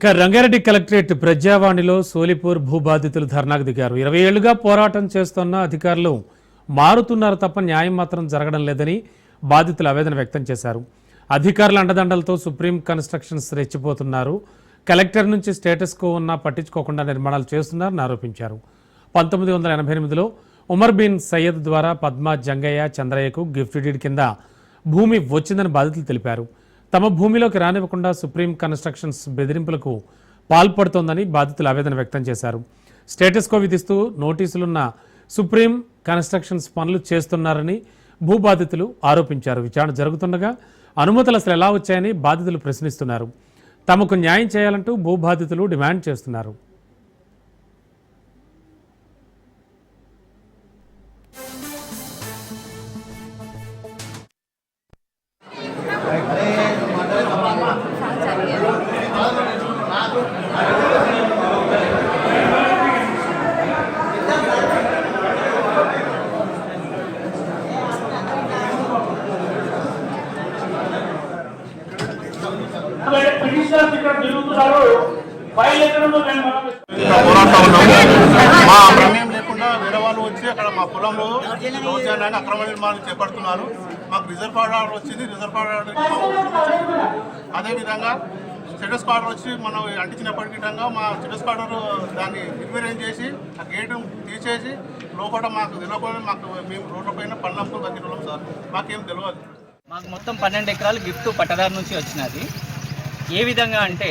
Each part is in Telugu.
ఇక రంగారెడ్డి కలెక్టరేట్ ప్రజావాణిలో సోలిపూర్ భూబాధితులు ధర్నాకు దిగారు. 20 ఏళ్లుగా పోరాటం చేస్తున్న అధికారులు మారుతున్నారు తప్ప న్యాయం మాత్రం జరగడం లేదని బాధితులు ఆవేదన వ్యక్తం చేశారు. అధికారుల అండదండలతో సుప్రీం కన్స్ట్రక్షన్స్ రెచ్చిపోతున్నారు. కలెక్టర్ నుంచి స్టేటస్ కో ఉన్నా పట్టించుకోకుండా నిర్మాణాలు చేస్తున్నారని ఆరోపించారు. 1988లో ఉమర్ బిన్ సయ్యద్ ద్వారా పద్మ, జంగయ్య, చంద్రయ్యకు గిఫ్ట్ డీడ్ కింద భూమి వచ్చిందని బాధితులు తెలిపారు. తమ భూమిలోకి రానివ్వకుండా సుప్రీం కన్స్ట్రక్షన్స్ బెదిరింపులకు పాల్పడుతోందని బాధితులు ఆవేదన వ్యక్తం చేశారు. స్టేటస్ కో విధిస్తూ నోటీసులున్న సుప్రీం కన్స్ట్రక్షన్స్ పనులు చేస్తున్నారని భూబాధితులు ఆరోపించారు. విచారణ జరుగుతుండగా అనుమతులు అసలు ఎలా వచ్చాయని బాధితులు ప్రశ్నిస్తున్నారు. తమకు న్యాయం చేయాలంటూ భూబాధితులు డిమాండ్ చేస్తున్నారు. మా ప్రమేయం లేకుండా వేరే వాళ్ళు వచ్చి అక్కడ మా పొలంలో దౌర్జన్యాన్ని అక్రమ నిర్మాణం చేపడుతున్నారు. మాకు రిజర్వ్ ఆర్డర్ వచ్చింది. రిజర్వ్ ఆర్డర్ అదేవిధంగా స్టేటస్ ఆర్డర్ వచ్చి మనం అంటించినప్పటికీ మా స్టేటస్ ఆర్డర్ దాన్ని రిపేరెంజ్ చేసి ఆ గేటు తీసేసి లోపల మాకు తెలియకుండా మేము రోడ్ల పైన పనులకు తగ్గినాం సార్. మాకేం తెలియదు. మాకు మొత్తం 12 ఎకరాలు గిఫ్ట్ పట్టదారు నుంచి వచ్చినది. ఏ విధంగా అంటే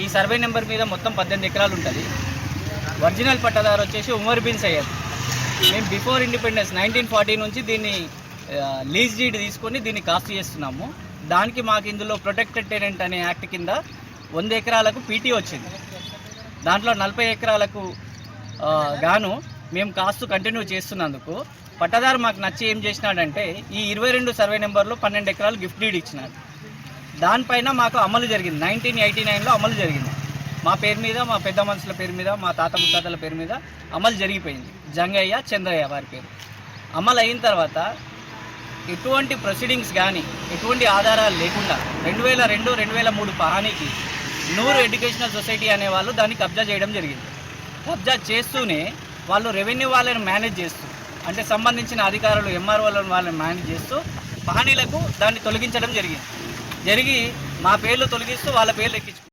ఈ సర్వే నెంబర్ మీద మొత్తం 18 ఎకరాలు ఉంటుంది. ఒరిజినల్ పట్టదారు వచ్చేసి ఉమర్ బిన్ సయ్యద్. మేము బిఫోర్ ఇండిపెండెన్స్ 1940 నుంచి దీన్ని లీజ్ డీడ్ తీసుకొని దీన్ని కాస్ట్ చేస్తున్నాము. దానికి మాకు ఇందులో ప్రొటెక్టెడ్ టెనెంట్ అనే యాక్ట్ కింద 100 ఎకరాలకు పీటీ వచ్చింది. దాంట్లో 40 ఎకరాలకు గాను మేము కాస్ట్ కంటిన్యూ చేస్తున్నందుకు పట్టదారు మాకు నచ్చి ఏం చేసినాడంటే ఈ 22 సర్వే నెంబర్లో 12 ఎకరాలు గిఫ్ట్ డీడ్ ఇచ్చినాడు. దానిపైన మాకు అమలు జరిగింది. 1989లో అమలు జరిగింది. మా పేరు మీద, మా పెద్ద మనుషుల పేరు మీద, మా తాత ముత్తాతల పేరు మీద అమలు జరిగిపోయింది. జంగయ్య, చంద్రయ్య వారి పేరు అమలు అయిన తర్వాత ఎటువంటి ప్రొసీడింగ్స్ కానీ ఎటువంటి ఆధారాలు లేకుండా 2002, 2003 పహానీకి నూరు ఎడ్యుకేషనల్ సొసైటీ అనేవాళ్ళు దాన్ని కబ్జా చేయడం జరిగింది. కబ్జా చేస్తూనే వాళ్ళు రెవెన్యూ వాళ్ళని మేనేజ్ చేస్తూ, అంటే సంబంధించిన అధికారులు ఎంఆర్ఓ వాళ్ళని మేనేజ్ చేస్తూ పహానీలకు దాన్ని తొలగించడం జరిగి మా పేర్లు తొలగిస్తూ వాళ్ళ పేర్లు ఎక్కించుకున్నారు.